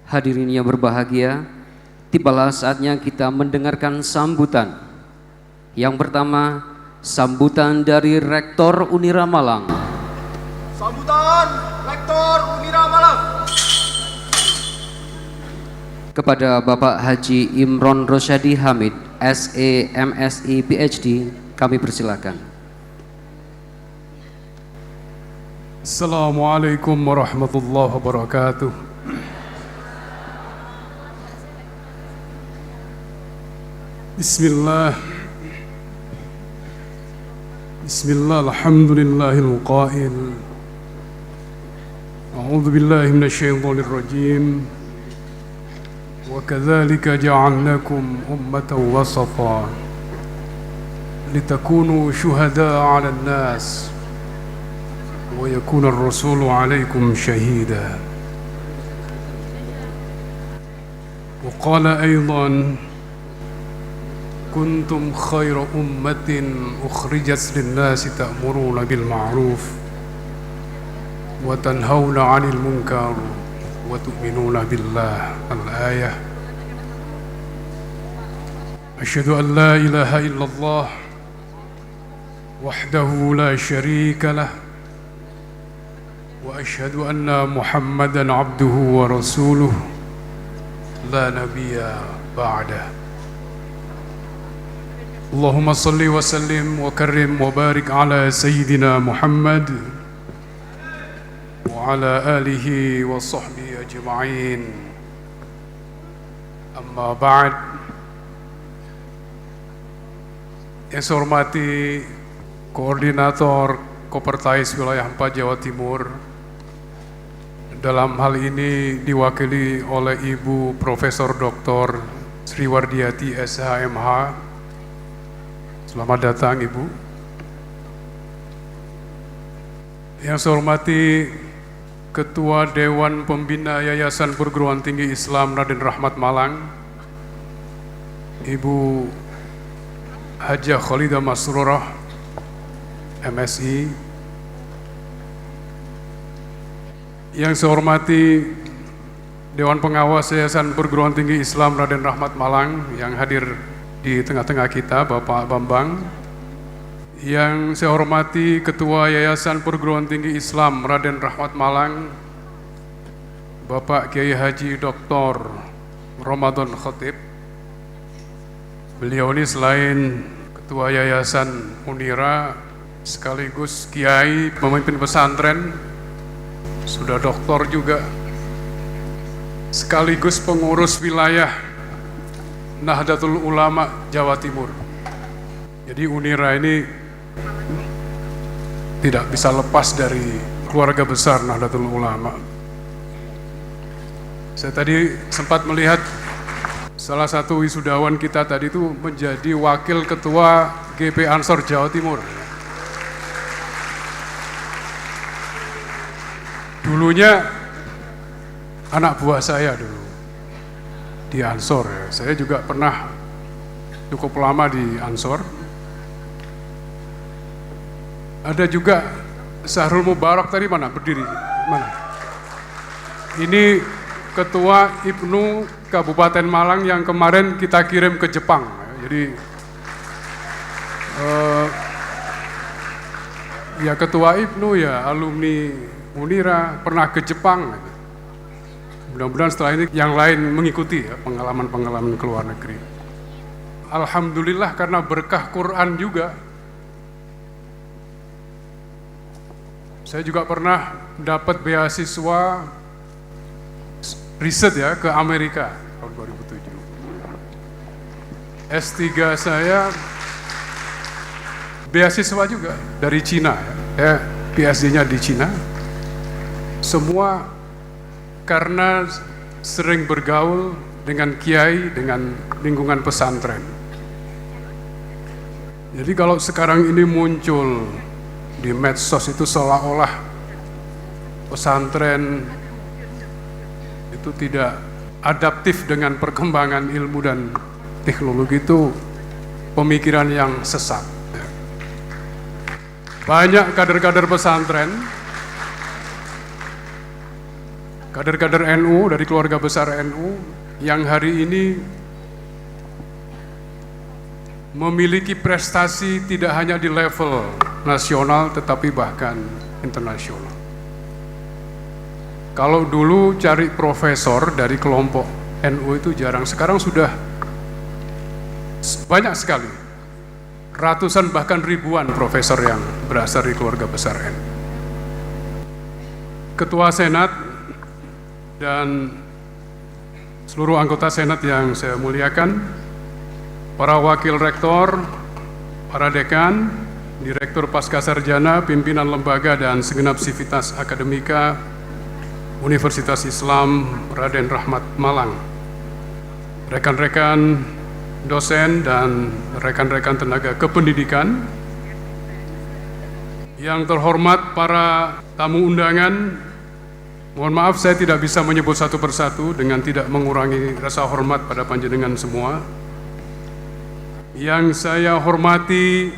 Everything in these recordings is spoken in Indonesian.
Hadirin yang berbahagia, tibalah saatnya kita mendengarkan sambutan. Yang pertama, sambutan dari Rektor Unira Malang. Sambutan Rektor Unira Malang. Kepada Bapak Haji Imron Rosyadi Hamid, SE, MSI, PhD, kami persilakan. Assalamualaikum warahmatullahi wabarakatuh. Bismillah. Bismillah, alhamdulillahil qail. A'udzu billahi minasyaitonir rajim. Wa kadzalika ja'alnakum ummatan wasata litakunu syuhada'a 'alan nas wa yakuna ar-rasulu 'alaikum shahida. Wa qala aidan kuntum khayra ummatin ukhrijat lin-nasi ta'muruna bil ma'ruf wa tanhauna 'anil munkar wa tu'minuna billah. Al-ayah. Asyhadu an la ilaha illallah wahdahu la syarika lah wa asyhadu anna Muhammadan 'abduhu wa rasuluh la nabiyya ba'dah. Allahumma salli wa sallim wa karrim wa barik ala Sayyidina Muhammad wa ala alihi wa sahbihi ajma'in. Amma ba'd. Yang saya hormati Koordinator Kopertais Wilayah 4 Jawa Timur, dalam hal ini diwakili oleh Ibu Profesor Dr. Sriwardiati SHMH. Selamat datang Ibu. Yang saya hormati Ketua Dewan Pembina Yayasan Perguruan Tinggi Islam Raden Rahmat Malang, Ibu Hajah Khalidah Masrurah, MSI. Yang saya hormati Dewan Pengawas Yayasan Perguruan Tinggi Islam Raden Rahmat Malang yang hadir di tengah-tengah kita, Bapak Bambang. Yang saya hormati Ketua Yayasan Perguruan Tinggi Islam Raden Rahmat Malang, Bapak Kiai Haji Dr. Ramadan Khatib. Beliau ini selain Ketua Yayasan Unira, sekaligus Kiai, pemimpin pesantren, sudah doktor juga, sekaligus pengurus wilayah Nahdlatul Ulama Jawa Timur. Jadi Unira ini tidak bisa lepas dari keluarga besar Nahdlatul Ulama. Saya tadi sempat melihat salah satu wisudawan kita tadi itu menjadi wakil ketua GP Ansor Jawa Timur. Dulunya anak buah saya dulu di Ansor ya. Saya juga pernah cukup lama di Ansor. Ada juga Sahrul Mubarak tadi mana berdiri? Mana? Ini Ketua Ibnu Kabupaten Malang yang kemarin kita kirim ke Jepang. Jadi ya Ketua Ibnu ya alumni Unira pernah ke Jepang. Mudah-mudahan setelah ini yang lain mengikuti ya, pengalaman-pengalaman ke luar negeri. Alhamdulillah karena berkah Quran juga. Saya juga pernah dapat beasiswa riset ya ke Amerika tahun 2007. S3 saya beasiswa juga dari Cina ya. PhD-nya di Cina. Semua karena sering bergaul dengan kiai, dengan lingkungan pesantren. Jadi kalau sekarang ini muncul di medsos itu seolah-olah pesantren itu tidak adaptif dengan perkembangan ilmu dan teknologi, itu pemikiran yang sesat. Banyak kader-kader pesantren kader-kader NU dari keluarga besar NU yang hari ini memiliki prestasi tidak hanya di level nasional tetapi bahkan internasional. Kalau dulu cari profesor dari kelompok NU itu jarang, sekarang sudah banyak sekali, ratusan bahkan ribuan profesor yang berasal dari keluarga besar NU. Ketua Senat dan seluruh anggota Senat yang saya muliakan, para wakil rektor, para dekan, direktur Pascasarjana, pimpinan lembaga dan segenap sivitas akademika Universitas Islam Raden Rahmat Malang, rekan-rekan dosen dan rekan-rekan tenaga kependidikan, yang terhormat para tamu undangan, mohon maaf saya tidak bisa menyebut satu persatu dengan tidak mengurangi rasa hormat pada panjenengan semua. Yang saya hormati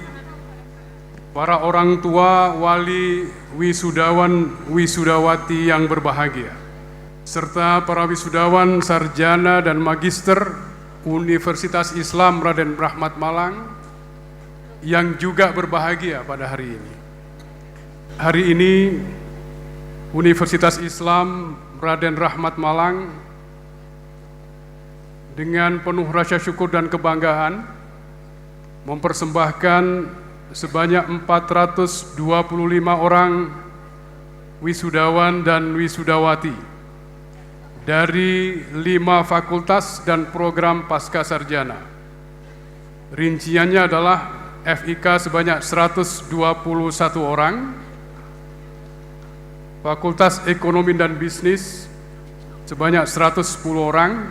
para orang tua, wali, wisudawan, wisudawati yang berbahagia, serta para wisudawan, sarjana, dan magister Universitas Islam Raden Rahmat Malang yang juga berbahagia pada hari ini. Hari ini Universitas Islam Raden Rahmat Malang dengan penuh rasa syukur dan kebanggaan mempersembahkan sebanyak 425 orang wisudawan dan wisudawati dari 5 fakultas dan program Pascasarjana. Rinciannya adalah FIK sebanyak 121 orang, Fakultas Ekonomi dan Bisnis sebanyak 110 orang,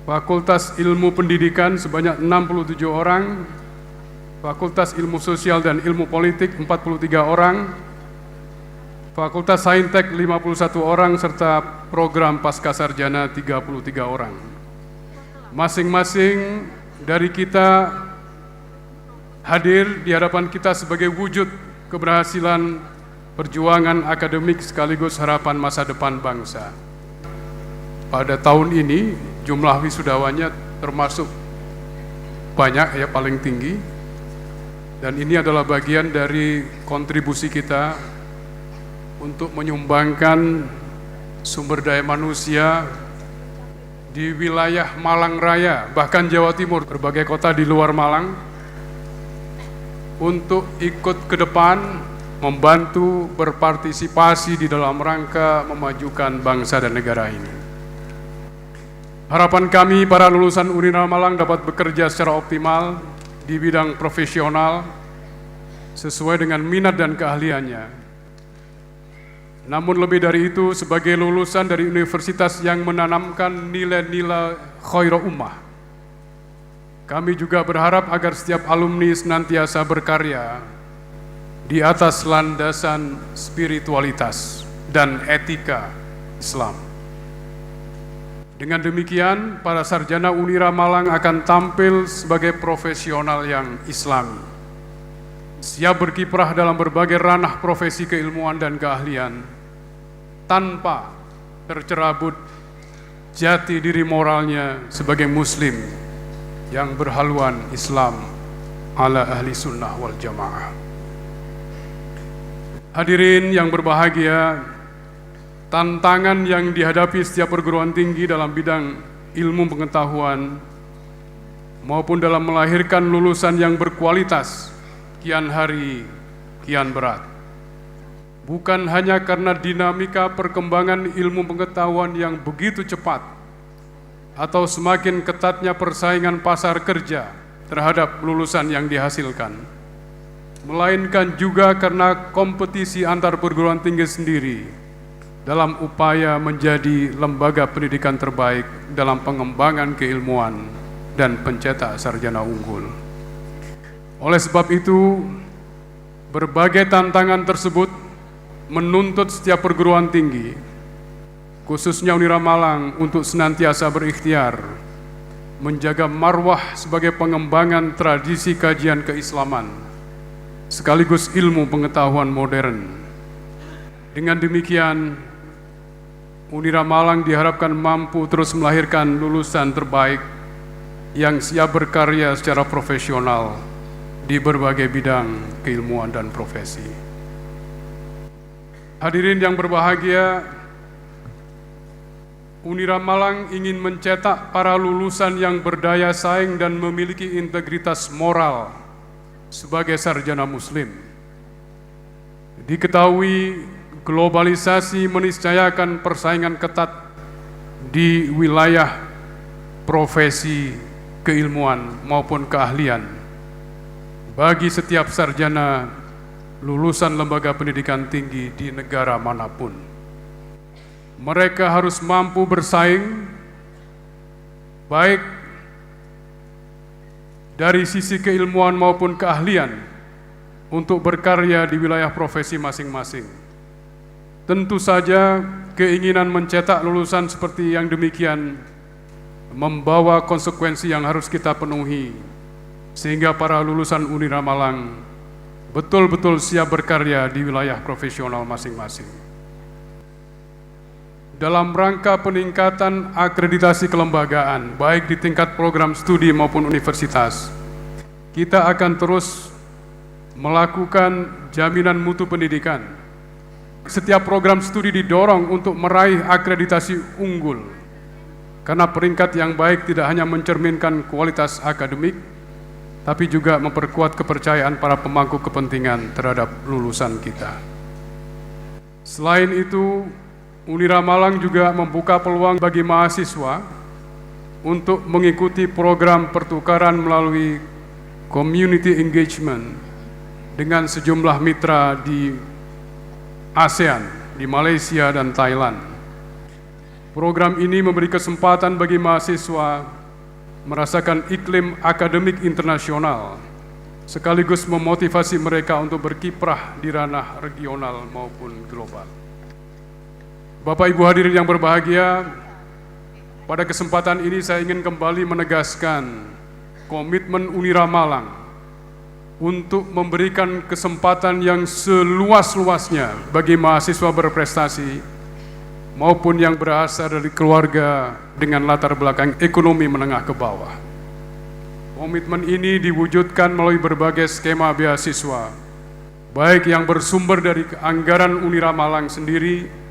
Fakultas Ilmu Pendidikan sebanyak 67 orang, Fakultas Ilmu Sosial dan Ilmu Politik 43 orang, Fakultas Saintek 51 orang, serta program Pascasarjana 33 orang. Masing-masing dari kita hadir di hadapan kita sebagai wujud keberhasilan perjuangan akademik sekaligus harapan masa depan bangsa. Pada tahun ini jumlah wisudawannya termasuk banyak, ya, paling tinggi, dan ini adalah bagian dari kontribusi kita untuk menyumbangkan sumber daya manusia di wilayah Malang Raya, bahkan Jawa Timur, berbagai kota di luar Malang, untuk ikut ke depan membantu berpartisipasi di dalam rangka memajukan bangsa dan negara ini. Harapan kami para lulusan UNIRA Malang dapat bekerja secara optimal di bidang profesional sesuai dengan minat dan keahliannya. Namun lebih dari itu, sebagai lulusan dari universitas yang menanamkan nilai-nilai khairul ummah, kami juga berharap agar setiap alumni senantiasa berkarya di atas landasan spiritualitas dan etika Islam. Dengan demikian, para sarjana UNIRA Malang akan tampil sebagai profesional yang islami, siap berkiprah dalam berbagai ranah profesi keilmuan dan keahlian, tanpa tercerabut jati diri moralnya sebagai muslim yang berhaluan Islam ala ahli sunnah wal jamaah. Hadirin yang berbahagia, tantangan yang dihadapi setiap perguruan tinggi dalam bidang ilmu pengetahuan maupun dalam melahirkan lulusan yang berkualitas kian hari kian berat. Bukan hanya karena dinamika perkembangan ilmu pengetahuan yang begitu cepat atau semakin ketatnya persaingan pasar kerja terhadap lulusan yang dihasilkan, melainkan juga karena kompetisi antar perguruan tinggi sendiri dalam upaya menjadi lembaga pendidikan terbaik dalam pengembangan keilmuan dan pencetak sarjana unggul. Oleh sebab itu, berbagai tantangan tersebut menuntut setiap perguruan tinggi, khususnya UNIRA Malang, untuk senantiasa berikhtiar menjaga marwah sebagai pengembangan tradisi kajian keislaman sekaligus ilmu pengetahuan modern. Dengan demikian, Unira Malang diharapkan mampu terus melahirkan lulusan terbaik yang siap berkarya secara profesional di berbagai bidang keilmuan dan profesi. Hadirin yang berbahagia, Unira Malang ingin mencetak para lulusan yang berdaya saing dan memiliki integritas moral sebagai sarjana muslim. Diketahui globalisasi meniscayakan persaingan ketat di wilayah profesi keilmuan maupun keahlian bagi setiap sarjana lulusan lembaga pendidikan tinggi di negara manapun. Mereka harus mampu bersaing baik dari sisi keilmuan maupun keahlian untuk berkarya di wilayah profesi masing-masing. Tentu saja keinginan mencetak lulusan seperti yang demikian membawa konsekuensi yang harus kita penuhi, sehingga para lulusan Unira Malang betul-betul siap berkarya di wilayah profesional masing-masing. Dalam rangka peningkatan akreditasi kelembagaan, baik di tingkat program studi maupun universitas, kita akan terus melakukan jaminan mutu pendidikan. Setiap program studi didorong untuk meraih akreditasi unggul, karena peringkat yang baik tidak hanya mencerminkan kualitas akademik, tapi juga memperkuat kepercayaan para pemangku kepentingan terhadap lulusan kita. Selain itu, Unira Malang juga membuka peluang bagi mahasiswa untuk mengikuti program pertukaran melalui community engagement dengan sejumlah mitra di ASEAN, di Malaysia dan Thailand. Program ini memberi kesempatan bagi mahasiswa merasakan iklim akademik internasional, sekaligus memotivasi mereka untuk berkiprah di ranah regional maupun global. Bapak Ibu hadirin yang berbahagia, pada kesempatan ini saya ingin kembali menegaskan komitmen Unira Malang untuk memberikan kesempatan yang seluas-luasnya bagi mahasiswa berprestasi maupun yang berasal dari keluarga dengan latar belakang ekonomi menengah ke bawah. Komitmen ini diwujudkan melalui berbagai skema beasiswa, baik yang bersumber dari anggaran Unira Malang sendiri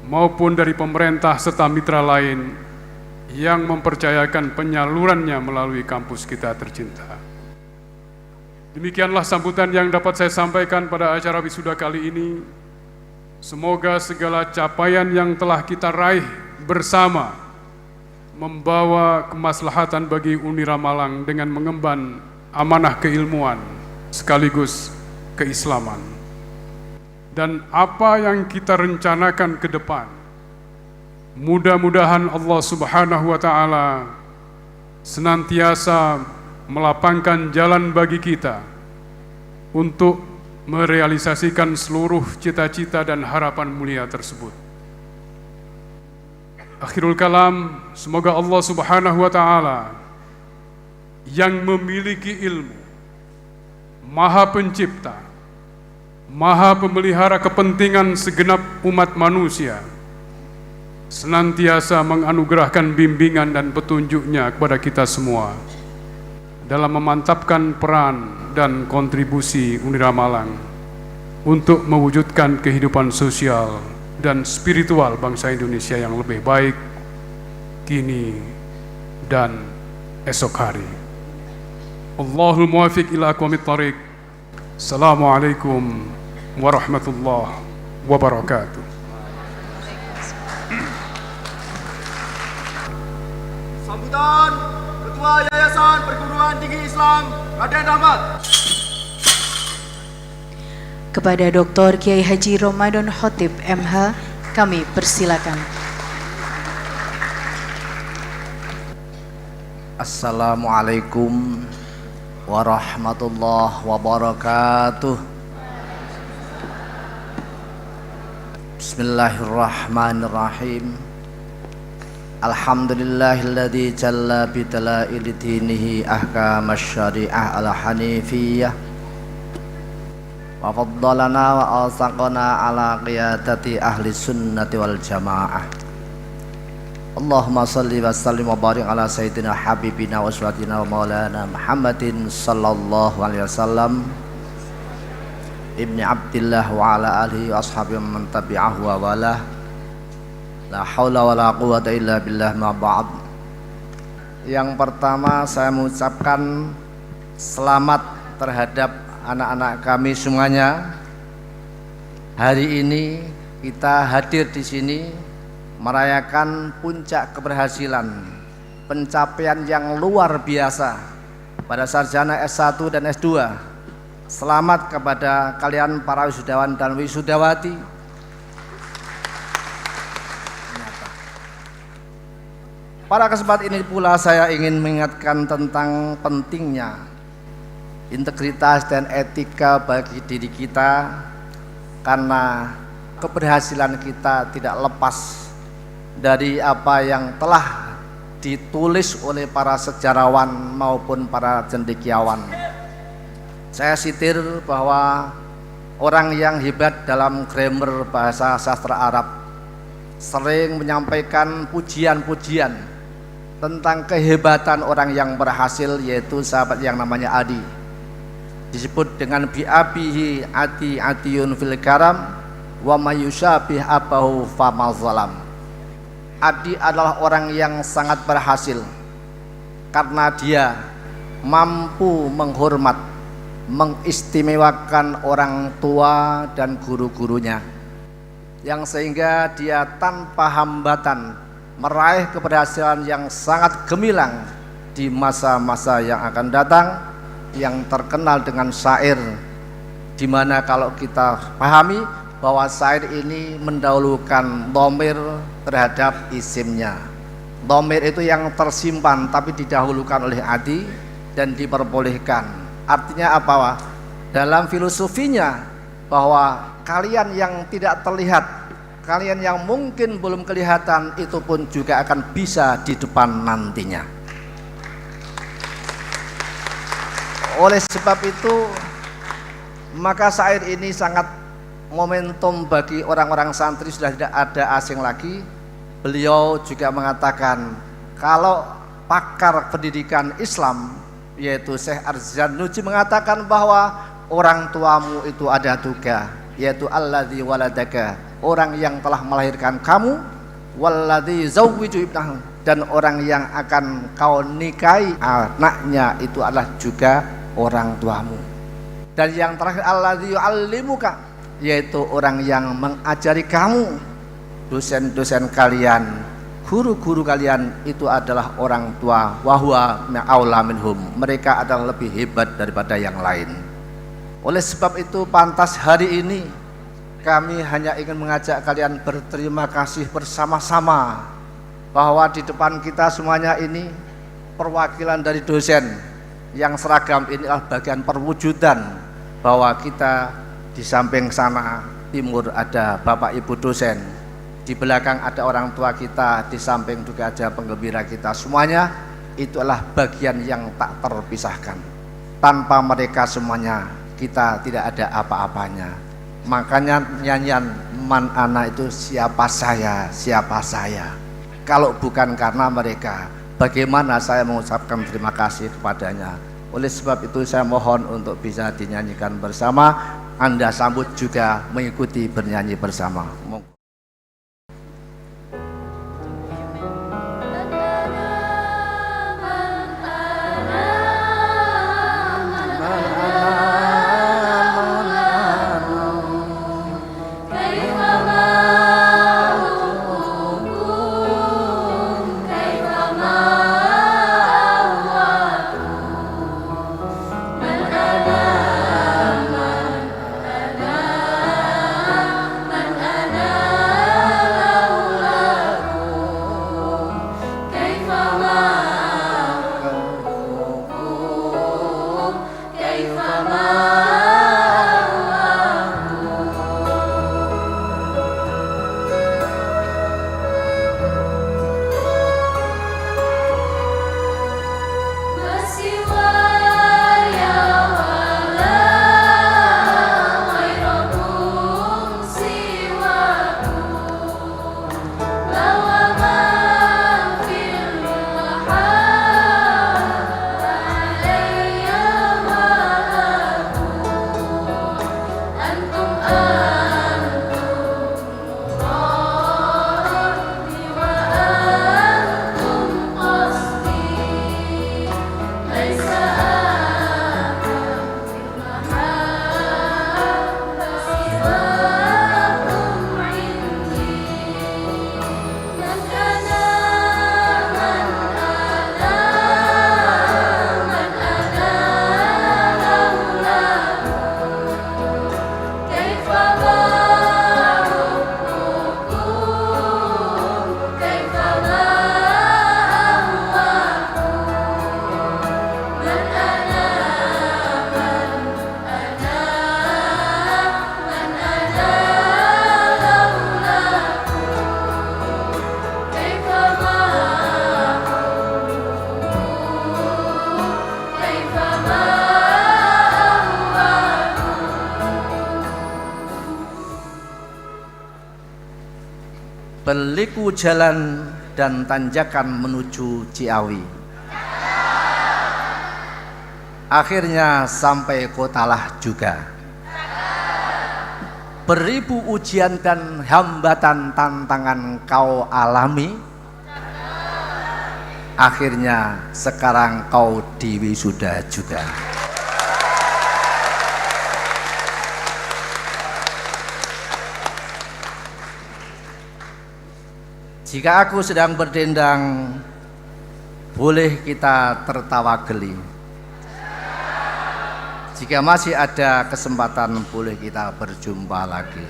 maupun dari pemerintah serta mitra lain yang mempercayakan penyalurannya melalui kampus kita tercinta. Demikianlah sambutan yang dapat saya sampaikan pada acara wisuda kali ini. Semoga segala capaian yang telah kita raih bersama membawa kemaslahatan bagi Unira Malang dengan mengemban amanah keilmuan sekaligus keislaman. Dan apa yang kita rencanakan ke depan, mudah-mudahan Allah Subhanahu wa Ta'ala senantiasa melapangkan jalan bagi kita untuk merealisasikan seluruh cita-cita dan harapan mulia tersebut. Akhirul kalam, semoga Allah Subhanahu wa Ta'ala yang memiliki ilmu, Maha Pencipta, Maha Pemelihara kepentingan segenap umat manusia, senantiasa menganugerahkan bimbingan dan petunjuknya kepada kita semua dalam memantapkan peran dan kontribusi Unira Malang untuk mewujudkan kehidupan sosial dan spiritual bangsa Indonesia yang lebih baik kini dan esok hari. Allahul muwafiq ila aqwamit thariq. Assalamualaikum warahmatullahi wabarakatuh. Sambutan Ketua Yayasan Perguruan Tinggi Islam Raden Rahmat. Kepada Dr. Kiai Haji Ramadan Khotib MH, kami persilakan. Assalamualaikum warahmatullahi wabarakatuh. Bismillahirrahmanirrahim. Alhamdulillahilladzi jalla bidalaili dinihi ahkamasy syari'ah al-hanifiyah wa faddalana wa alsaqana ala qiyadati ahli sunnati wal jamaah. Allahumma salli wa sallim wa barik ala sayyidina habibina wa uswatina wa maulana Muhammadin sallallahu alaihi wasallam ibni Abdillah wa ala alihi wa ashabihi man tabi'ahu wa walah. La haula wa la quwata illa billah, ma ba'd. Yang pertama saya mengucapkan selamat terhadap anak-anak kami semuanya. Hari ini kita hadir di sini merayakan puncak keberhasilan, pencapaian yang luar biasa pada sarjana S1 dan S2. Selamat kepada kalian para wisudawan dan wisudawati. Pada kesempatan ini pula saya ingin mengingatkan tentang pentingnya integritas dan etika bagi diri kita, karena keberhasilan kita tidak lepas dari apa yang telah ditulis oleh para sejarawan maupun para cendekiawan. Saya sitir bahwa orang yang hebat dalam grammar bahasa sastra Arab sering menyampaikan pujian-pujian tentang kehebatan orang yang berhasil, yaitu sahabat yang namanya Adi. Disebut dengan bi'abihi ati-atiyun fil karam wa mayusyabih abahu famazalam. Adi adalah orang yang sangat berhasil karena dia mampu menghormat, mengistimewakan orang tua dan guru-gurunya, yang sehingga dia tanpa hambatan meraih keberhasilan yang sangat gemilang di masa-masa yang akan datang, yang terkenal dengan syair, di mana kalau kita pahami bahwa syair ini mendahulukan dhamir terhadap isimnya. Dhamir itu yang tersimpan tapi didahulukan oleh Adi dan diperbolehkan. Artinya apa? Dalam filosofinya bahwa kalian yang tidak terlihat, kalian yang mungkin belum kelihatan, itu pun juga akan bisa di depan nantinya. Oleh sebab itu, maka syair ini sangat momentum bagi orang-orang santri, sudah tidak ada asing lagi. Beliau juga mengatakan, kalau pakar pendidikan Islam yaitu Syekh Arzanuji mengatakan bahwa orang tuamu itu ada tiga, yaitu alladzi waladaka, orang yang telah melahirkan kamu, walladzi zawwiju ibnahu, dan orang yang akan kau nikahi anaknya itu adalah juga orang tuamu. Dan yang terakhir alladzi yu'allimuka, yaitu orang yang mengajari kamu. Dosen-dosen kalian, guru-guru kalian itu adalah orang tua, wa huwa aula minhum, mereka adalah lebih hebat daripada yang lain. Oleh sebab itu pantas hari ini kami hanya ingin mengajak kalian berterima kasih bersama-sama bahwa di depan kita semuanya ini perwakilan dari dosen yang seragam. Ini adalah bagian perwujudan bahwa kita di samping sana timur ada Bapak Ibu dosen, di belakang ada orang tua kita, di samping juga ada penggembira kita. Semuanya itu adalah bagian yang tak terpisahkan. Tanpa mereka semuanya kita tidak ada apa-apanya. Makanya nyanyian Man Ana itu siapa saya, siapa saya. Kalau bukan karena mereka, bagaimana saya mengucapkan terima kasih kepadanya. Oleh sebab itu saya mohon untuk bisa dinyanyikan bersama. Anda sambut juga mengikuti bernyanyi bersama. Man ana berliku jalan dan tanjakan menuju Ciawi. Akhirnya sampai kotalah juga. Beribu ujian dan hambatan tantangan kau alami. Akhirnya sekarang kau diwisuda juga. Jika aku sedang berdendang, boleh kita tertawa geli. Jika masih ada kesempatan, boleh kita berjumpa lagi.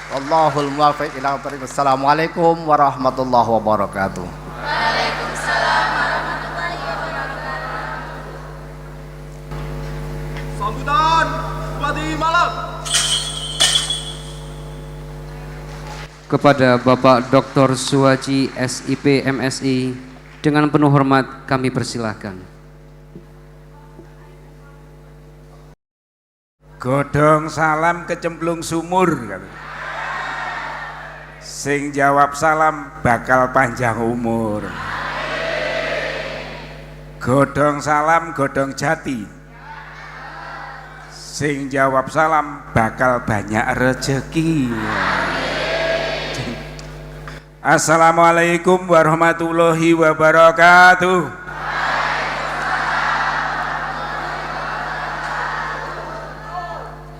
Wallahul muwaffiq ila thoriq. Assalamualaikum warahmatullahi wabarakatuh. Waalaikumsalam warahmatullahi wabarakatuh. Sambutan Bupati Malang. Kepada Bapak Dr. Suwaji SIP MSI, dengan penuh hormat kami persilahkan. Godhong salam kecemplung sumur. Sing jawab salam bakal panjang umur. Godhong salam godhong jati. Sing jawab salam bakal banyak rezeki. Assalamualaikum warahmatullahi wabarakatuh.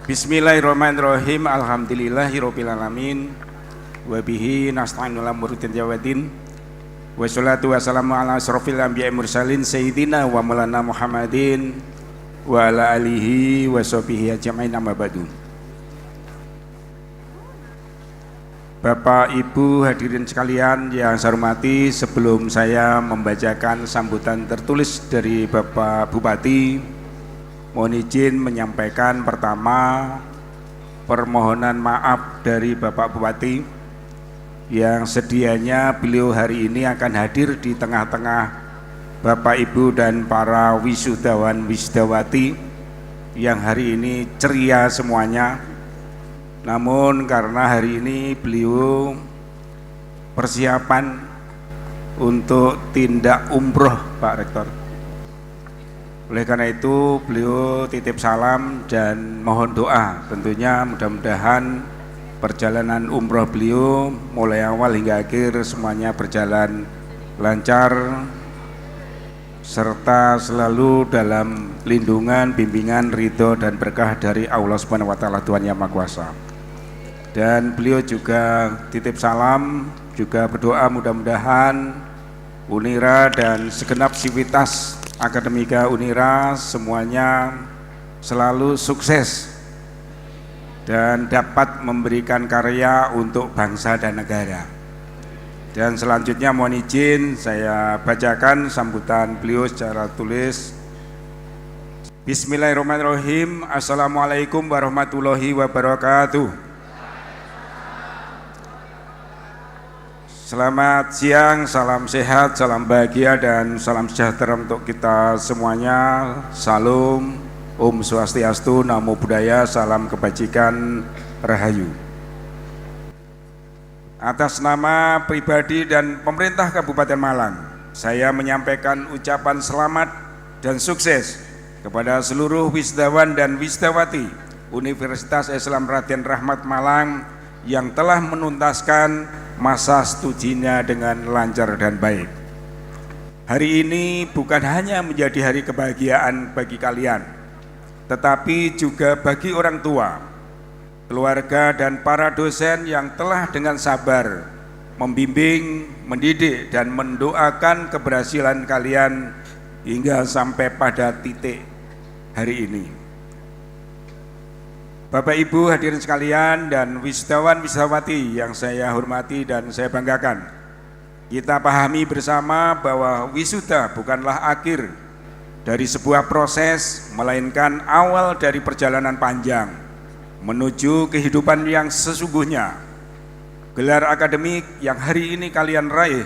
Bismillahirrahmanirrahim. Alhamdulillahirabbil alamin. Wa bihi nasta'inu ala umuri jawadin. Wassalatu wassalamu ala asrofil anbiya'i mursalin sayyidina wa maulana Muhammadin wa ala alihi wa sahbihi ajma'in, amma ba'du. Bapak, Ibu, hadirin sekalian yang saya hormati, sebelum saya membacakan sambutan tertulis dari Bapak Bupati, mohon izin menyampaikan pertama permohonan maaf dari Bapak Bupati yang sedianya beliau hari ini akan hadir di tengah-tengah Bapak, Ibu, dan para wisudawan wisudawati yang hari ini ceria semuanya. Namun karena hari ini beliau persiapan untuk tindak umroh, Pak Rektor. Oleh karena itu beliau titip salam dan mohon doa. Tentunya mudah-mudahan perjalanan umroh beliau mulai awal hingga akhir semuanya berjalan lancar serta selalu dalam lindungan, bimbingan, ridho dan berkah dari Allah Subhanahu wa taala, Tuhan Yang Maha Kuasa. Dan beliau juga titip salam, juga berdoa mudah-mudahan Unira dan segenap sivitas akademika Unira semuanya selalu sukses dan dapat memberikan karya untuk bangsa dan negara. Dan selanjutnya mohon izin saya bacakan sambutan beliau secara tulis. Bismillahirrahmanirrahim. Assalamualaikum warahmatullahi wabarakatuh. Selamat siang, salam sehat, salam bahagia dan salam sejahtera untuk kita semuanya. Salam, Om Swastiastu, Namo Buddhaya, salam kebajikan, Rahayu. Atas nama pribadi dan pemerintah Kabupaten Malang, saya menyampaikan ucapan selamat dan sukses kepada seluruh wisudawan dan wisudawati Universitas Islam Raden Rahmat Malang yang telah menuntaskan masa studinya dengan lancar dan baik. Hari ini bukan hanya menjadi hari kebahagiaan bagi kalian, tetapi juga bagi orang tua, keluarga dan para dosen yang telah dengan sabar membimbing, mendidik dan mendoakan keberhasilan kalian hingga sampai pada titik hari ini. Bapak, Ibu, hadirin sekalian dan wisudawan wisudawati yang saya hormati dan saya banggakan, kita pahami bersama bahwa wisuda bukanlah akhir dari sebuah proses, melainkan awal dari perjalanan panjang menuju kehidupan yang sesungguhnya. Gelar akademik yang hari ini kalian raih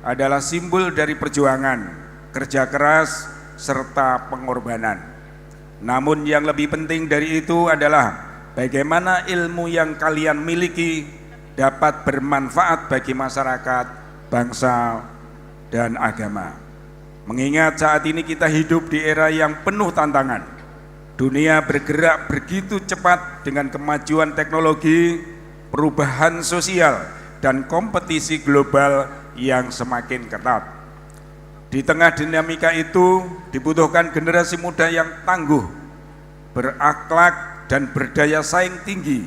adalah simbol dari perjuangan, kerja keras, serta pengorbanan. Namun yang lebih penting dari itu adalah bagaimana ilmu yang kalian miliki dapat bermanfaat bagi masyarakat, bangsa, dan agama. Mengingat saat ini kita hidup di era yang penuh tantangan. Dunia bergerak begitu cepat dengan kemajuan teknologi, perubahan sosial, dan kompetisi global yang semakin ketat. Di tengah dinamika itu dibutuhkan generasi muda yang tangguh, berakhlak, dan berdaya saing tinggi.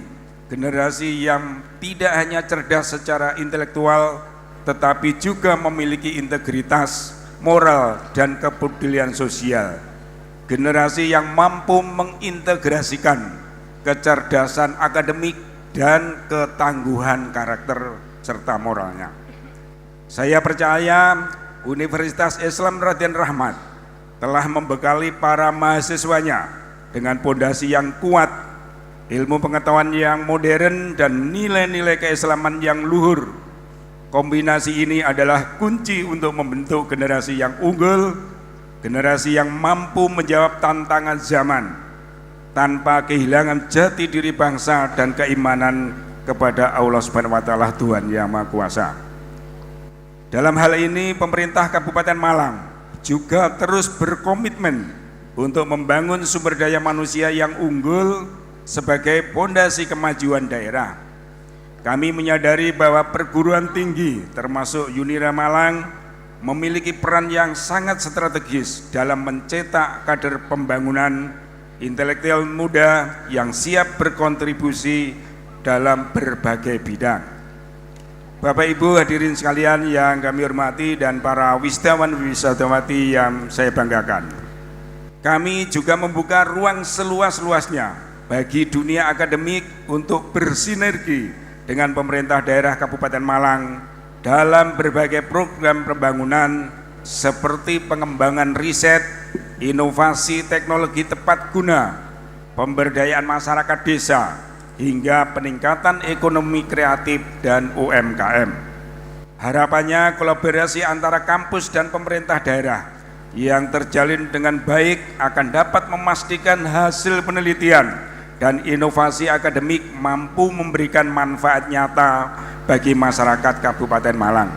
Generasi yang tidak hanya cerdas secara intelektual, tetapi juga memiliki integritas, moral, dan kepedulian sosial. Generasi yang mampu mengintegrasikan kecerdasan akademik dan ketangguhan karakter serta moralnya. Saya percaya Universitas Islam Raden Rahmat telah membekali para mahasiswanya dengan pondasi yang kuat, ilmu pengetahuan yang modern, dan nilai-nilai keislaman yang luhur. Kombinasi ini adalah kunci untuk membentuk generasi yang unggul, generasi yang mampu menjawab tantangan zaman tanpa kehilangan jati diri bangsa dan keimanan kepada Allah Subhanahu wa taala, Tuhan Yang Maha Kuasa. Dalam hal ini pemerintah Kabupaten Malang juga terus berkomitmen untuk membangun sumber daya manusia yang unggul sebagai pondasi kemajuan daerah. Kami menyadari bahwa perguruan tinggi termasuk Unira Malang memiliki peran yang sangat strategis dalam mencetak kader pembangunan intelektual muda yang siap berkontribusi dalam berbagai bidang. Bapak Ibu hadirin sekalian yang kami hormati dan para wisatawan-wisatawati yang saya banggakan. Kami juga membuka ruang seluas-luasnya bagi dunia akademik untuk bersinergi dengan pemerintah daerah Kabupaten Malang dalam berbagai program pembangunan seperti pengembangan riset, inovasi teknologi tepat guna, pemberdayaan masyarakat desa, hingga peningkatan ekonomi kreatif dan UMKM. Harapannya kolaborasi antara kampus dan pemerintah daerah yang terjalin dengan baik akan dapat memastikan hasil penelitian dan inovasi akademik mampu memberikan manfaat nyata bagi masyarakat Kabupaten Malang.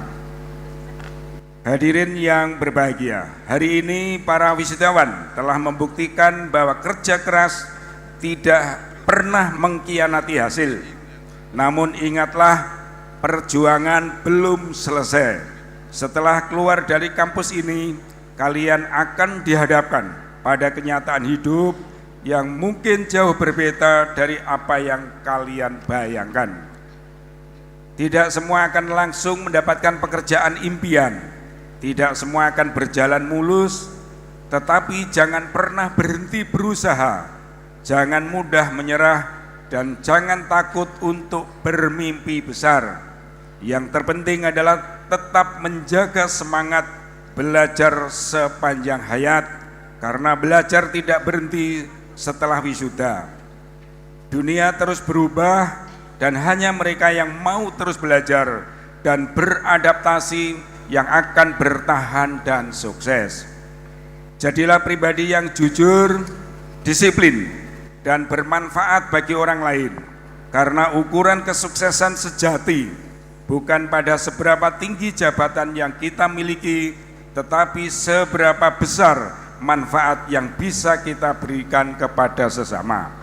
Hadirin yang berbahagia, hari ini para wisatawan telah membuktikan bahwa kerja keras tidak pernah mengkhianati hasil. Namun ingatlah, perjuangan belum selesai. Setelah keluar dari kampus ini, kalian akan dihadapkan pada kenyataan hidup yang mungkin jauh berbeda dari apa yang kalian bayangkan. Tidak semua akan langsung mendapatkan pekerjaan impian, tidak semua akan berjalan mulus, tetapi jangan pernah berhenti berusaha. Jangan mudah menyerah dan jangan takut untuk bermimpi besar. Yang terpenting adalah tetap menjaga semangat belajar sepanjang hayat, karena belajar tidak berhenti setelah wisuda. Dunia terus berubah dan hanya mereka yang mau terus belajar dan beradaptasi yang akan bertahan dan sukses. Jadilah pribadi yang jujur, disiplin, dan bermanfaat bagi orang lain, karena ukuran kesuksesan sejati bukan pada seberapa tinggi jabatan yang kita miliki, tetapi seberapa besar manfaat yang bisa kita berikan kepada sesama.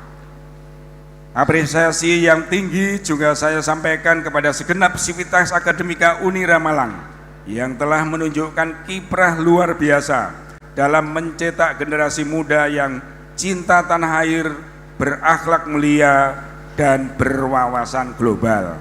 Apresiasi yang tinggi juga saya sampaikan kepada segenap sivitas akademika Unira Malang yang telah menunjukkan kiprah luar biasa dalam mencetak generasi muda yang cinta tanah air, berakhlak mulia, dan berwawasan global.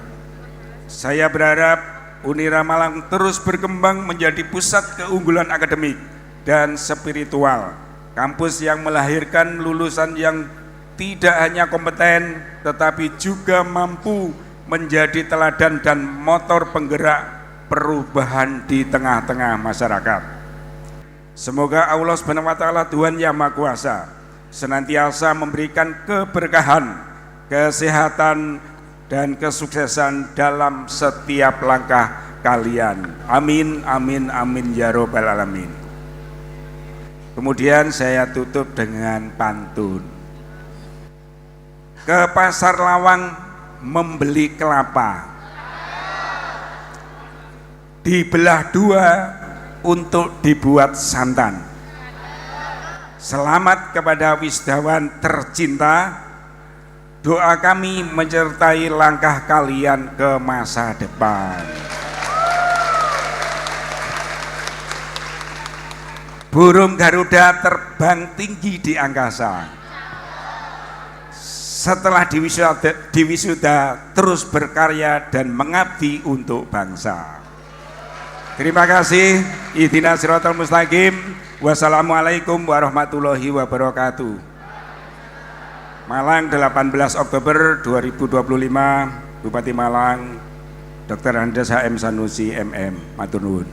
Saya berharap Unira Malang terus berkembang menjadi pusat keunggulan akademik dan spiritual, kampus yang melahirkan lulusan yang tidak hanya kompeten, tetapi juga mampu menjadi teladan dan motor penggerak perubahan di tengah-tengah masyarakat. Semoga Allah Subhanahu wa taala, Tuhan Yang Maha Kuasa, senantiasa memberikan keberkahan, kesehatan, dan kesuksesan dalam setiap langkah kalian. Amin, amin, amin ya robbal alamin. Kemudian saya tutup dengan pantun. Ke pasar Lawang membeli kelapa, dibelah dua untuk dibuat santan. Selamat kepada wisudawan tercinta. Doa kami menyertai langkah kalian ke masa depan. Burung Garuda terbang tinggi di angkasa. Setelah diwisuda terus berkarya dan mengabdi untuk bangsa. Terima kasih. Ihdinas siratal mustaqim. Wassalamualaikum warahmatullahi wabarakatuh. Malang 18 Oktober 2025, Bupati Malang Dr. Andes HM Sanusi MM. Matur nuwun.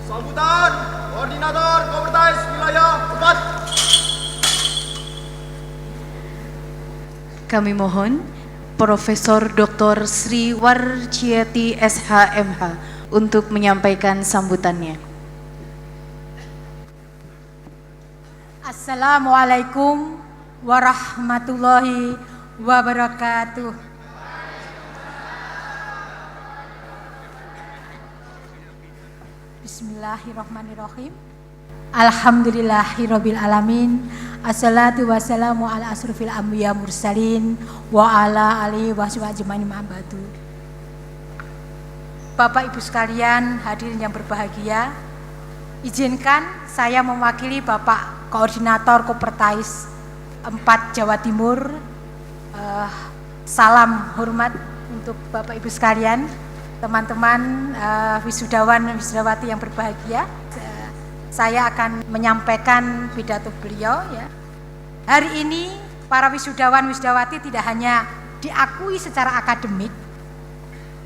Sambutan Koordinator Kopertais Wilayah 4. Kami mohon Profesor Dr. Sri Warjiati SHMH untuk menyampaikan sambutannya. Assalamualaikum warahmatullahi wabarakatuh. Bismillahirrahmanirrahim. Alhamdulillahirabbil alamin. Assalatu wassalamu ala asrofil anbiya mursalin wa ala alihi washabihi ajmain ma'badu. Bapak Ibu sekalian, hadirin yang berbahagia, izinkan saya mewakili Bapak Koordinator Kopertais 4 Jawa Timur. Salam hormat untuk Bapak Ibu sekalian, teman-teman wisudawan dan wisudawati yang berbahagia. Saya akan menyampaikan pidato beliau ya. Hari ini para wisudawan wisudawati tidak hanya diakui secara akademik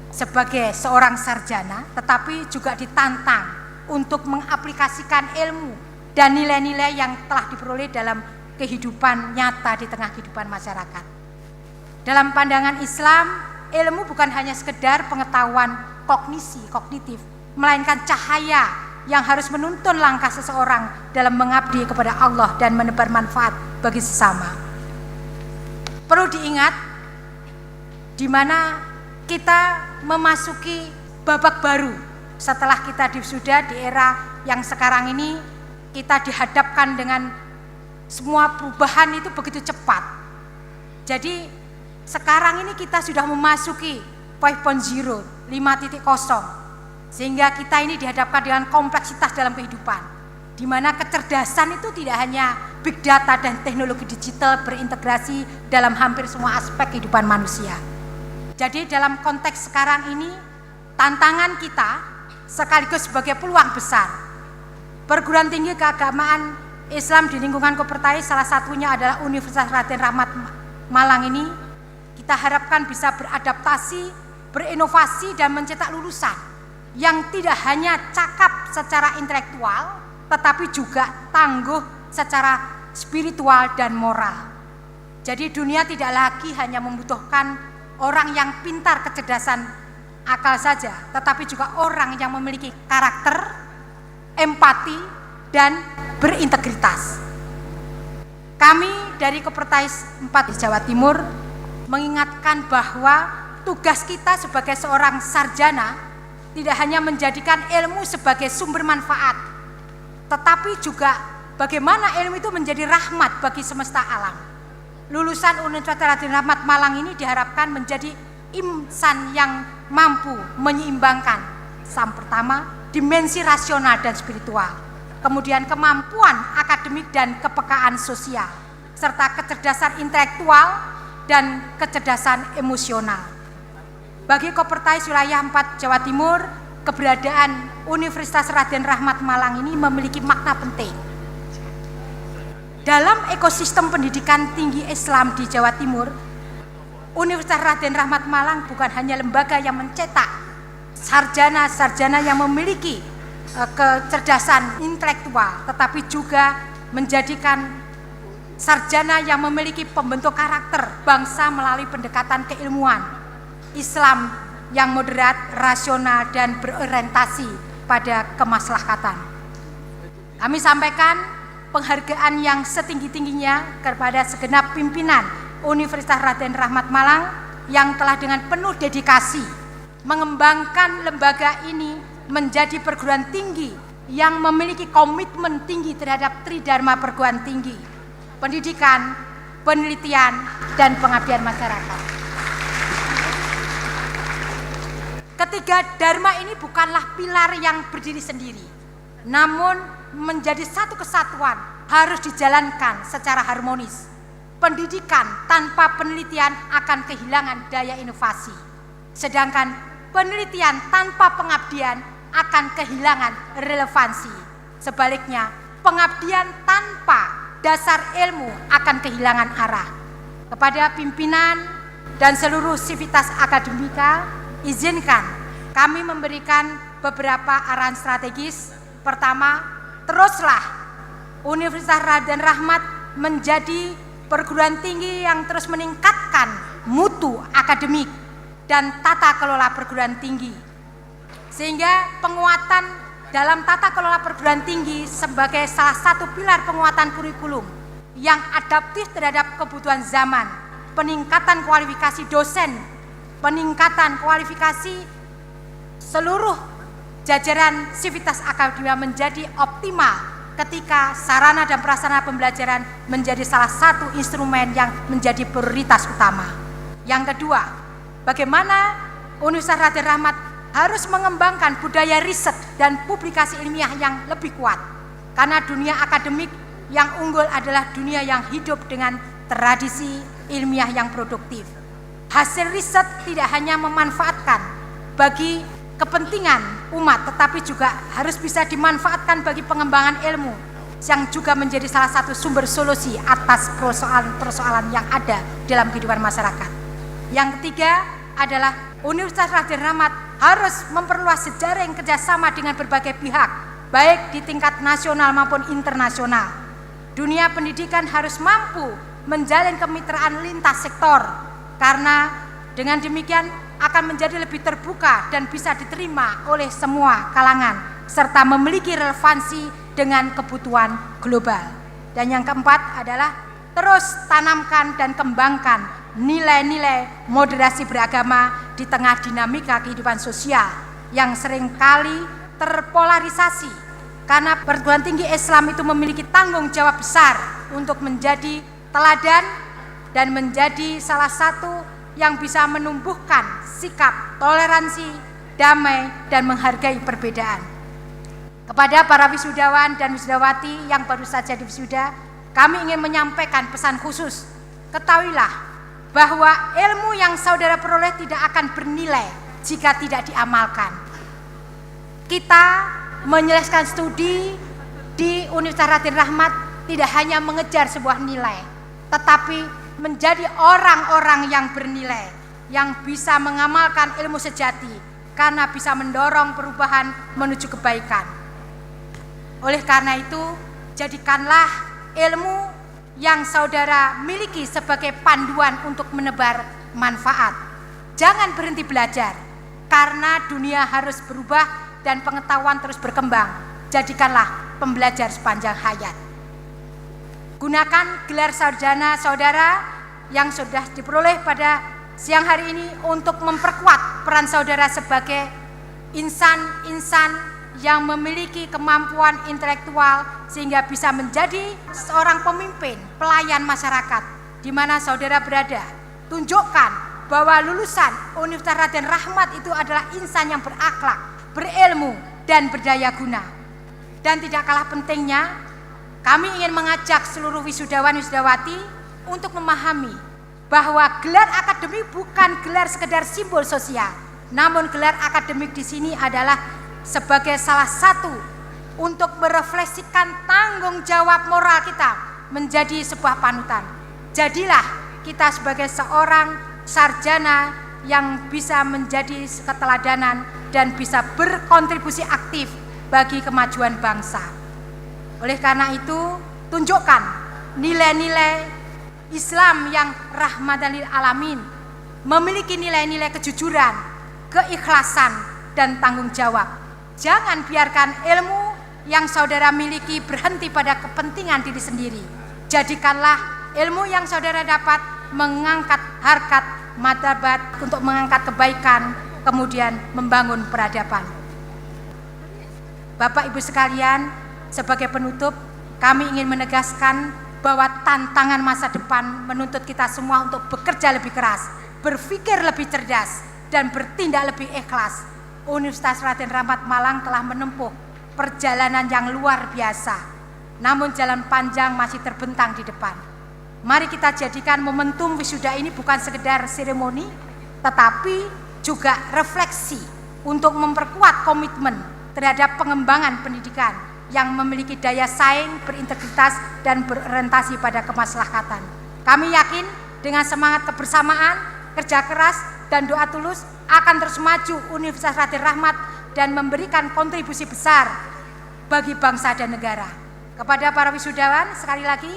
sebagai seorang sarjana, tetapi juga ditantang untuk mengaplikasikan ilmu dan nilai-nilai yang telah diperoleh dalam kehidupan nyata di tengah kehidupan masyarakat. Dalam pandangan Islam, ilmu bukan hanya sekedar pengetahuan kognitif, melainkan cahaya yang harus menuntun langkah seseorang dalam mengabdi kepada Allah dan menebar manfaat bagi sesama. Perlu diingat, di mana kita memasuki babak baru setelah kita wisuda di era yang sekarang ini. Kita dihadapkan dengan semua perubahan itu begitu cepat. Jadi sekarang ini kita sudah memasuki 5.0, 5.0, sehingga kita ini dihadapkan dengan kompleksitas dalam kehidupan, di mana kecerdasan itu tidak hanya big data dan teknologi digital berintegrasi dalam hampir semua aspek kehidupan manusia. Jadi dalam konteks sekarang ini, tantangan kita sekaligus sebagai peluang besar. Perguruan tinggi keagamaan Islam di lingkungan Kopertais, salah satunya adalah Universitas Raden Rahmat Malang ini, kita harapkan bisa beradaptasi, berinovasi dan mencetak lulusan yang tidak hanya cakap secara intelektual, tetapi juga tangguh secara spiritual dan moral. Jadi dunia tidak lagi hanya membutuhkan orang yang pintar kecerdasan akal saja, tetapi juga orang yang memiliki karakter, empati, dan berintegritas. Kami dari Kopertais 4 di Jawa Timur mengingatkan bahwa tugas kita sebagai seorang sarjana tidak hanya menjadikan ilmu sebagai sumber manfaat, tetapi juga bagaimana ilmu itu menjadi rahmat bagi semesta alam. Lulusan Universitas Raden Rahmat Malang ini diharapkan menjadi insan yang mampu menyeimbangkan, yang pertama, dimensi rasional dan spiritual, kemudian kemampuan akademik dan kepekaan sosial, serta kecerdasan intelektual dan kecerdasan emosional. Bagi Kopertais Wilayah 4 Jawa Timur, keberadaan Universitas Raden Rahmat Malang ini memiliki makna penting. Dalam ekosistem pendidikan tinggi Islam di Jawa Timur, Universitas Raden Rahmat Malang bukan hanya lembaga yang mencetak sarjana-sarjana yang memiliki kecerdasan intelektual, tetapi juga menjadikan sarjana yang memiliki pembentuk karakter bangsa melalui pendekatan keilmuan Islam yang moderat, rasional, dan berorientasi pada kemaslahatan. Kami sampaikan penghargaan yang setinggi-tingginya kepada segenap pimpinan Universitas Raden Rahmat Malang yang telah dengan penuh dedikasi mengembangkan lembaga ini menjadi perguruan tinggi yang memiliki komitmen tinggi terhadap Tridharma perguruan tinggi, pendidikan, penelitian, dan pengabdian masyarakat. Ketiga dharma ini bukanlah pilar yang berdiri sendiri, namun menjadi satu kesatuan, harus dijalankan secara harmonis. Pendidikan tanpa penelitian akan kehilangan daya inovasi, sedangkan penelitian tanpa pengabdian akan kehilangan relevansi. Sebaliknya, pengabdian tanpa dasar ilmu akan kehilangan arah. Kepada pimpinan dan seluruh sivitas akademika, izinkan kami memberikan beberapa arahan strategis. Pertama, teruslah Universitas Raden Rahmat menjadi perguruan tinggi yang terus meningkatkan mutu akademik dan tata kelola perguruan tinggi, sehingga penguatan dalam tata kelola perguruan tinggi sebagai salah satu pilar penguatan kurikulum yang adaptif terhadap kebutuhan zaman, peningkatan kualifikasi dosen, peningkatan kualifikasi seluruh jajaran sivitas akademia menjadi optimal ketika sarana dan prasarana pembelajaran menjadi salah satu instrumen yang menjadi prioritas utama. Yang kedua, bagaimana Universitas Raden Rahmat harus mengembangkan budaya riset dan publikasi ilmiah yang lebih kuat. Karena dunia akademik yang unggul adalah dunia yang hidup dengan tradisi ilmiah yang produktif. Hasil riset tidak hanya memanfaatkan bagi kepentingan umat, tetapi juga harus bisa dimanfaatkan bagi pengembangan ilmu yang juga menjadi salah satu sumber solusi atas persoalan-persoalan yang ada dalam kehidupan masyarakat. Yang ketiga adalah Universitas Raden Rahmat harus memperluas jejaring kerjasama dengan berbagai pihak, baik di tingkat nasional maupun internasional. Dunia pendidikan harus mampu menjalin kemitraan lintas sektor, karena dengan demikian akan menjadi lebih terbuka dan bisa diterima oleh semua kalangan, serta memiliki relevansi dengan kebutuhan global. Dan yang keempat adalah terus tanamkan dan kembangkan nilai-nilai moderasi beragama di tengah dinamika kehidupan sosial yang seringkali terpolarisasi, karena perguruan tinggi Islam itu memiliki tanggung jawab besar untuk menjadi teladan dan menjadi salah satu yang bisa menumbuhkan sikap toleransi, damai, dan menghargai perbedaan. Kepada para wisudawan dan wisudawati yang baru saja diwisuda, kami ingin menyampaikan pesan khusus. Ketahuilah bahwa ilmu yang saudara peroleh tidak akan bernilai jika tidak diamalkan. Kita menyelesaikan studi di Universitas Raden Rahmat tidak hanya mengejar sebuah nilai, tetapi menjadi orang-orang yang bernilai, yang bisa mengamalkan ilmu sejati, karena bisa mendorong perubahan menuju kebaikan. Oleh karena itu, jadikanlah ilmu yang saudara miliki sebagai panduan untuk menebar manfaat. Jangan berhenti belajar, karena dunia harus berubah dan pengetahuan terus berkembang. Jadikanlah pembelajar sepanjang hayat. Gunakan gelar sarjana saudara yang sudah diperoleh pada siang hari ini untuk memperkuat peran saudara sebagai insan-insan yang memiliki kemampuan intelektual sehingga bisa menjadi seorang pemimpin, pelayan masyarakat di mana saudara berada. Tunjukkan bahwa lulusan Universitas Raden Rahmat itu adalah insan yang berakhlak, berilmu, dan berdaya guna. Dan tidak kalah pentingnya, kami ingin mengajak seluruh wisudawan wisudawati untuk memahami bahwa gelar akademik bukan gelar sekedar simbol sosial, namun gelar akademik di sini adalah sebagai salah satu untuk merefleksikan tanggung jawab moral kita menjadi sebuah panutan. Jadilah kita sebagai seorang sarjana yang bisa menjadi keteladanan dan bisa berkontribusi aktif bagi kemajuan bangsa. Oleh karena itu, tunjukkan nilai-nilai Islam yang rahmatan lil alamin, memiliki nilai-nilai kejujuran, keikhlasan, dan tanggung jawab. Jangan biarkan ilmu yang saudara miliki berhenti pada kepentingan diri sendiri. Jadikanlah ilmu yang saudara dapat mengangkat harkat martabat untuk mengangkat kebaikan kemudian membangun peradaban. Bapak Ibu sekalian, sebagai penutup, kami ingin menegaskan bahwa tantangan masa depan menuntut kita semua untuk bekerja lebih keras, berpikir lebih cerdas, dan bertindak lebih ikhlas. Universitas Raden Rahmat Malang telah menempuh perjalanan yang luar biasa, namun jalan panjang masih terbentang di depan. Mari kita jadikan momentum wisuda ini bukan sekedar seremoni, tetapi juga refleksi untuk memperkuat komitmen terhadap pengembangan pendidikan yang memiliki daya saing, berintegritas, dan berorientasi pada kemaslahatan. Kami yakin dengan semangat kebersamaan, kerja keras, dan doa tulus akan terus maju Universitas Raden Rahmat dan memberikan kontribusi besar bagi bangsa dan negara. Kepada para wisudawan, sekali lagi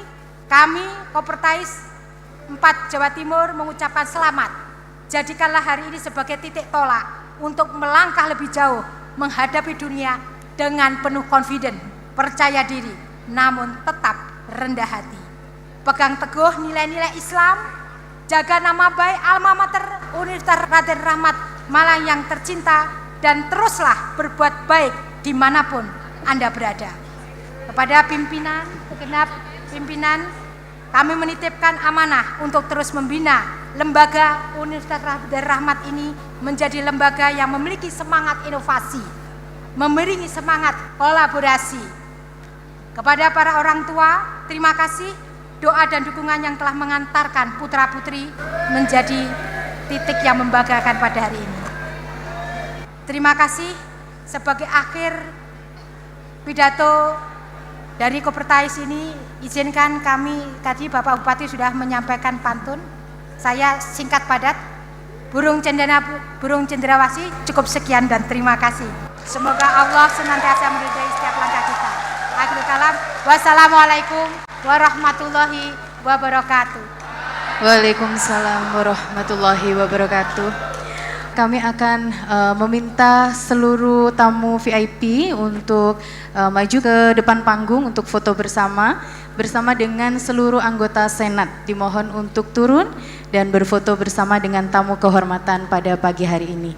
kami Kopertais 4 Jawa Timur mengucapkan selamat. Jadikanlah hari ini sebagai titik tolak untuk melangkah lebih jauh menghadapi dunia dengan penuh confident, percaya diri, namun tetap rendah hati. Pegang teguh nilai-nilai Islam, jaga nama baik alma mater Universitas Raden Rahmat Malang yang tercinta, dan teruslah berbuat baik dimanapun Anda berada. Kepada pimpinan, segenap pimpinan, kami menitipkan amanah untuk terus membina lembaga Universitas Raden Rahmat ini menjadi lembaga yang memiliki semangat inovasi, memberi semangat kolaborasi. Kepada para orang tua, terima kasih doa dan dukungan yang telah mengantarkan putra-putri menjadi titik yang membanggakan pada hari ini. Terima kasih. Sebagai akhir pidato dari Kopertais ini, izinkan kami, tadi Bapak Bupati sudah menyampaikan pantun, saya singkat padat. Burung cendrawasih, cukup sekian dan terima kasih. Semoga Allah senantiasa meridai setiap langkah kita. Akhirul kalam, wassalamualaikum warahmatullahi wabarakatuh. Waalaikumsalam warahmatullahi wabarakatuh. Kami akan meminta seluruh tamu VIP untuk maju ke depan panggung untuk foto bersama dengan seluruh anggota Senat. Dimohon untuk turun dan berfoto bersama dengan tamu kehormatan pada pagi hari ini.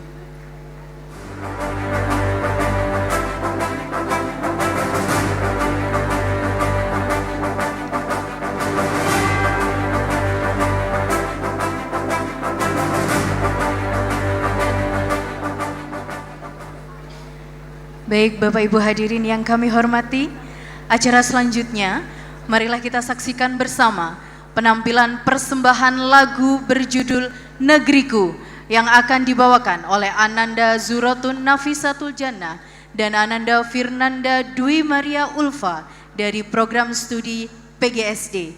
Baik Bapak Ibu hadirin yang kami hormati, acara selanjutnya marilah kita saksikan bersama penampilan persembahan lagu berjudul Negeriku yang akan dibawakan oleh Ananda Zuratun Nafisatul Jannah dan Ananda Firnanda Dwi Maria Ulfa dari program studi PGSD.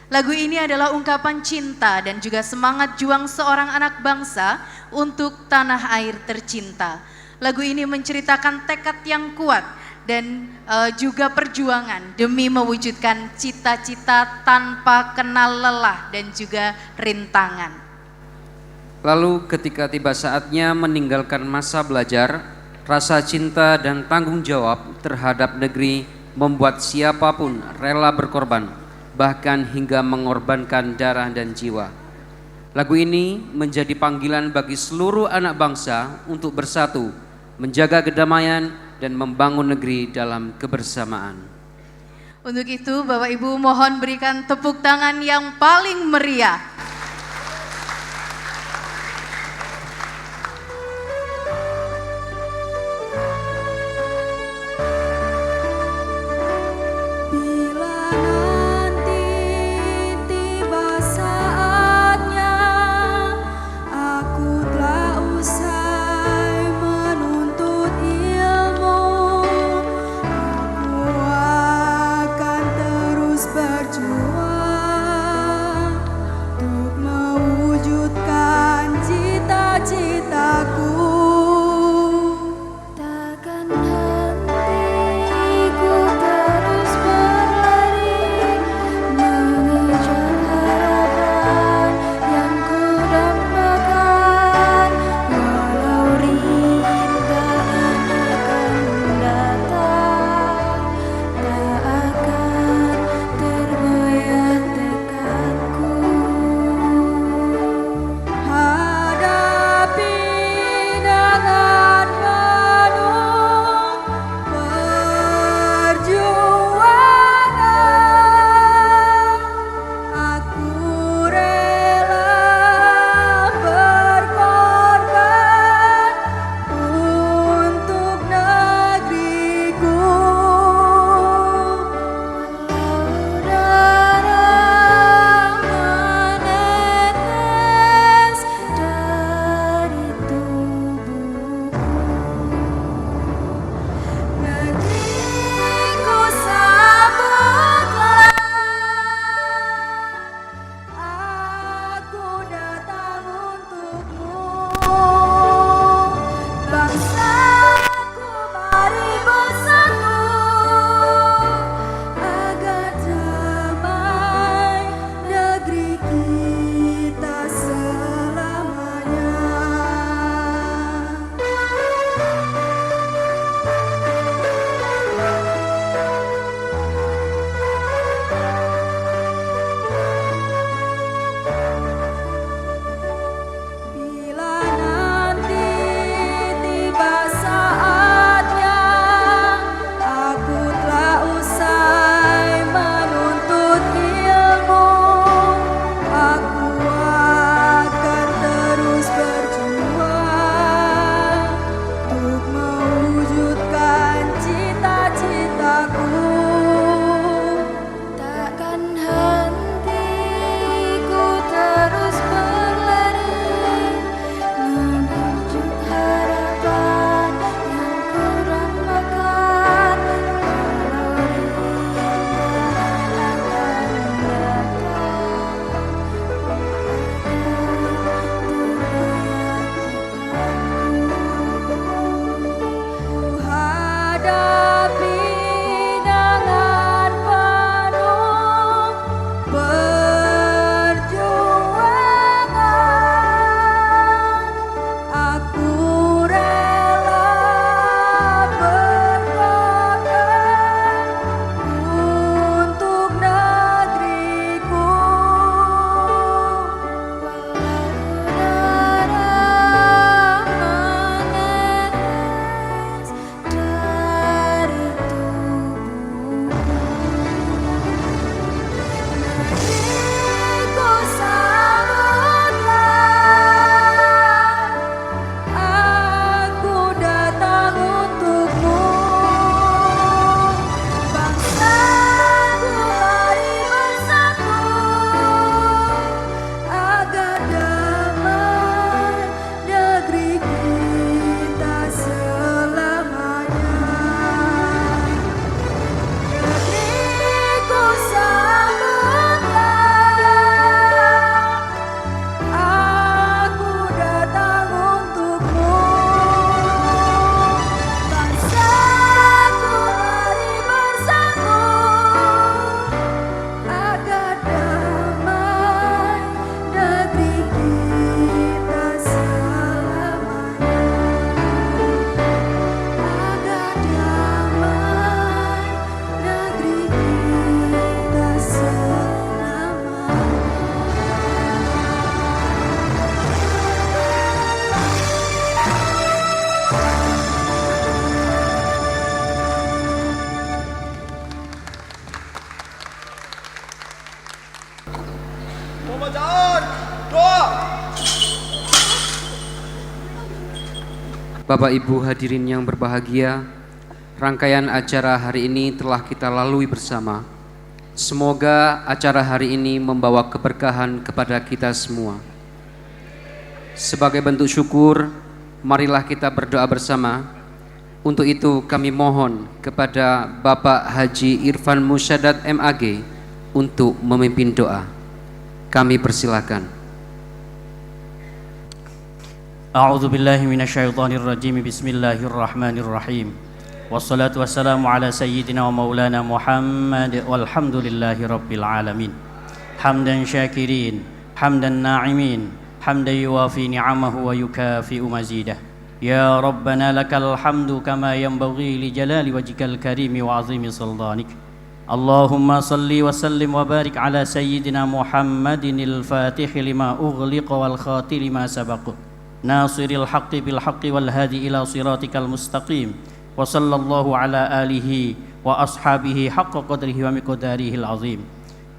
Lagu ini adalah ungkapan cinta dan juga semangat juang seorang anak bangsa untuk tanah air tercinta. Lagu ini menceritakan tekad yang kuat dan juga perjuangan demi mewujudkan cita-cita tanpa kenal lelah dan juga rintangan. Lalu ketika tiba saatnya meninggalkan masa belajar, rasa cinta dan tanggung jawab terhadap negeri membuat siapapun rela berkorban, bahkan hingga mengorbankan darah dan jiwa. Lagu ini menjadi panggilan bagi seluruh anak bangsa untuk bersatu, menjaga kedamaian dan membangun negeri dalam kebersamaan. Untuk itu Bapak Ibu mohon berikan tepuk tangan yang paling meriah. Berjuang Bapak Ibu hadirin yang berbahagia, rangkaian acara hari ini telah kita lalui bersama. Semoga acara hari ini membawa keberkahan kepada kita semua. Sebagai bentuk syukur, marilah kita berdoa bersama. Untuk itu kami mohon kepada Bapak Haji Irfan Musyadad MAG untuk memimpin doa. Kami persilakan. A'udzu billahi minasyaitonir rajim. Bismillahirrahmanirrahim. Wassalatu wassalamu ala sayyidina wa maulana Muhammad walhamdulillahi rabbil alamin. Hamdan syakirin, hamdan na'imin, hamdan yuwafi ni'amahu wa yukafi'u mazidah. Ya Rabbana lakal hamdu kama yanbaghi li jalali wajhikal karimi wa azimi sultanik. Allahumma salli wa sallim wa barik ala sayyidina Muhammadinil fatihi lima ughliqa wal khatiri ma sabaqa. Nasiril haqqi bil haqqi wal hadi ila siratikal mustaqim. Wa sallallahu ala alihi wa ashabihi haqqa qadrihi wa miqdarihil azim.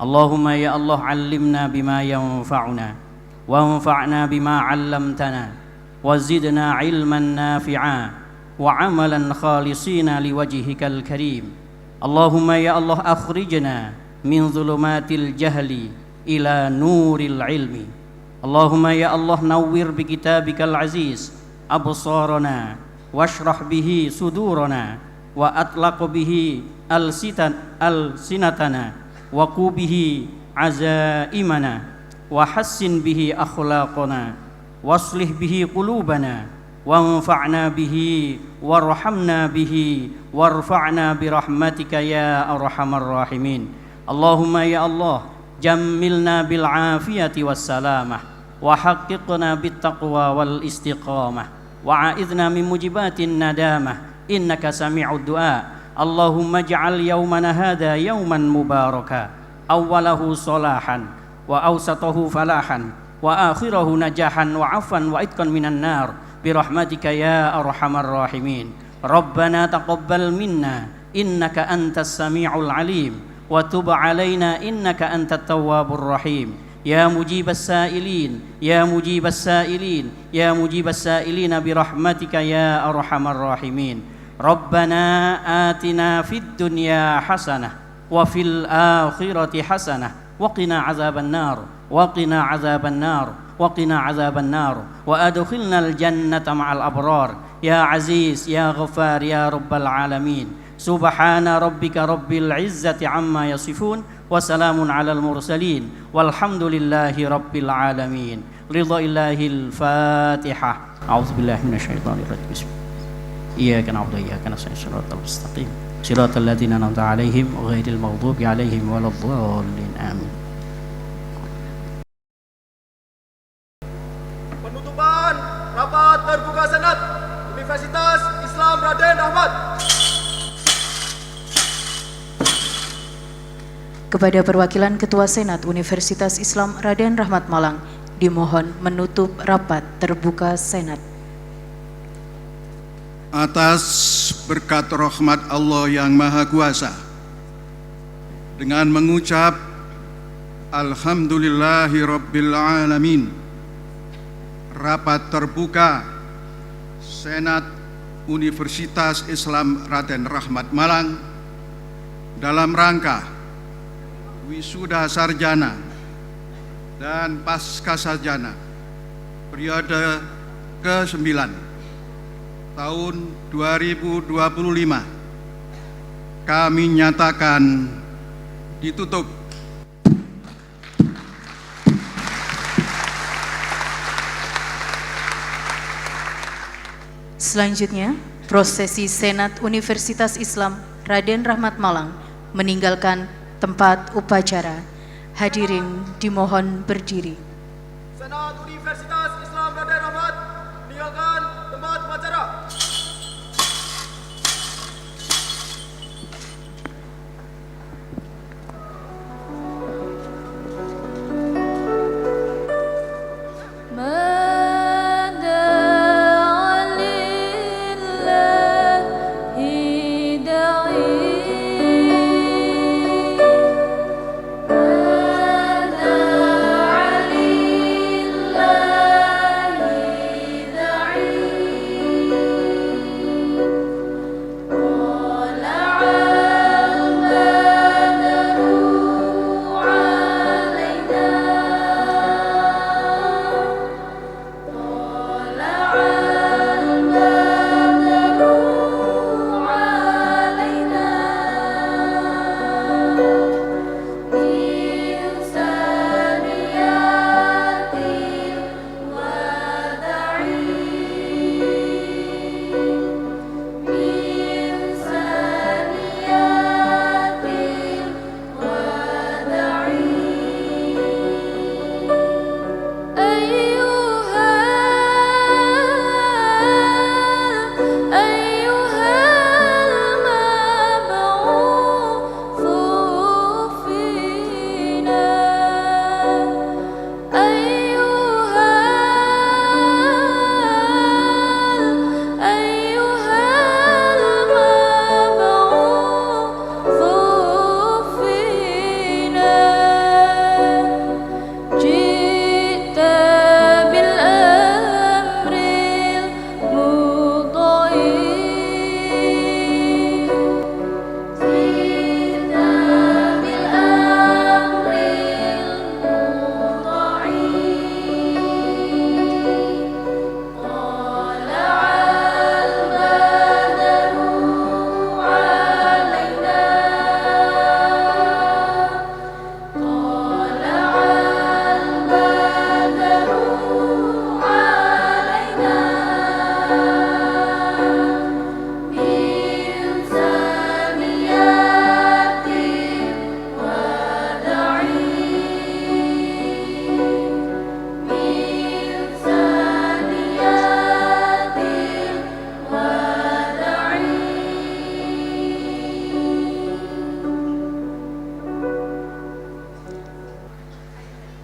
Allahumma ya Allah allimna bima yanfa'una wa anfa'na bima 'allamtana wa zidna ilman nafi'a wa 'amalan khalisina liwajhikal karim. Allahumma ya Allah akhrijna min dhulumatil jahli ila nuril ilmi. Allahumma ya Allah nawwir bi kitabikal aziz absarana washrah bihi sudurana wa atlaq bihi alsinatana wa qubihi azaimana wa hassin bihi akhlaqana waslih bihi qulubana wanfa'na bihi warhamna bihi warfa'na birahmatika ya arhamar rahimin. Allahumma ya Allah jammilna bil afiyati was salamah wa haqqiqna bit taqwa wal istiqamah wa a'idna min mujibatin nadamah innaka sami'ud du'a. Allahumma ij'al yawmana hadha yawman mubaraka awwalahu salahan wa awsatahu falahan wa akhirahu najahan wa afwan wa itqan minan nar birahmatika ya arhamar rahimin. Rabbana taqabbal minna innaka antas sami'ul alim wa tub alaina innaka antat tawwabur rahim. Ya mujibas sa'ilin, ya mujibas sa'ilin, ya mujibas sa'ilin birahmatika ya arhamar rahimin. Rabbana atina fid dunya hasanah wa fil akhirati hasanah wa qina azaban nar wa qina azaban nar wa qina azaban nar wa adkhilnal jannata ma'al abrar ya aziz ya ghaffar ya rabbal alamin. Subhana rabbika rabbil izzati amma yasifun wa salamun alal mursalin walhamdulillahi rabbil alamin. Ridha illahil Fatihah. A'udzubillahi minasyaitonir rajim. Iyyaka na'budu wa iyyaka nasta'in shiratal mustaqim shiratal ladzina an'amta 'alaihim ghairil maghdubi 'alaihim waladdallin. Amin. Penutupan rapat terbuka Senat Universitas Islam Raden Rahmat. Kepada perwakilan Ketua Senat Universitas Islam Raden Rahmat Malang dimohon menutup rapat terbuka Senat. Atas berkat rahmat Allah yang Maha Kuasa, dengan mengucap Alhamdulillahi Rabbil Alamin, rapat terbuka Senat Universitas Islam Raden Rahmat Malang dalam rangka wisuda sarjana dan pasca sarjana periode ke-9 tahun 2025 kami nyatakan ditutup. Selanjutnya, prosesi Senat Universitas Islam Raden Rahmat Malang meninggalkan tempat upacara. Hadirin dimohon berdiri. Senat Universitas Islam Raden Rahmat meninggalkan tempat upacara. Lillahi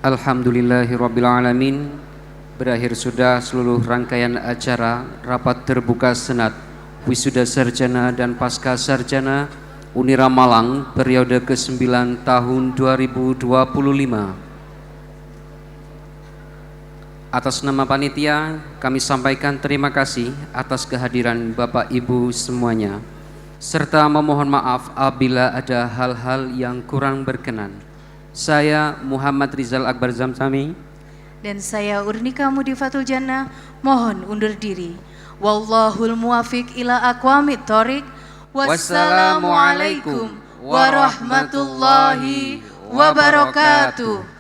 Alhamdulillahirrabbilalamin. Berakhir sudah seluruh rangkaian acara rapat terbuka Senat Wisuda Sarjana dan Pasca Sarjana Unira Malang periode ke-9 tahun 2025. Atas nama panitia, kami sampaikan terima kasih atas kehadiran Bapak Ibu semuanya, serta memohon maaf apabila ada hal-hal yang kurang berkenan. Saya Muhammad Rizal Akbar Zamzami dan saya Urnika Mudifatul Jannah mohon undur diri. Wallahul muwafiq ila aqwamit thoriq. Wassalamualaikum warahmatullahi wabarakatuh.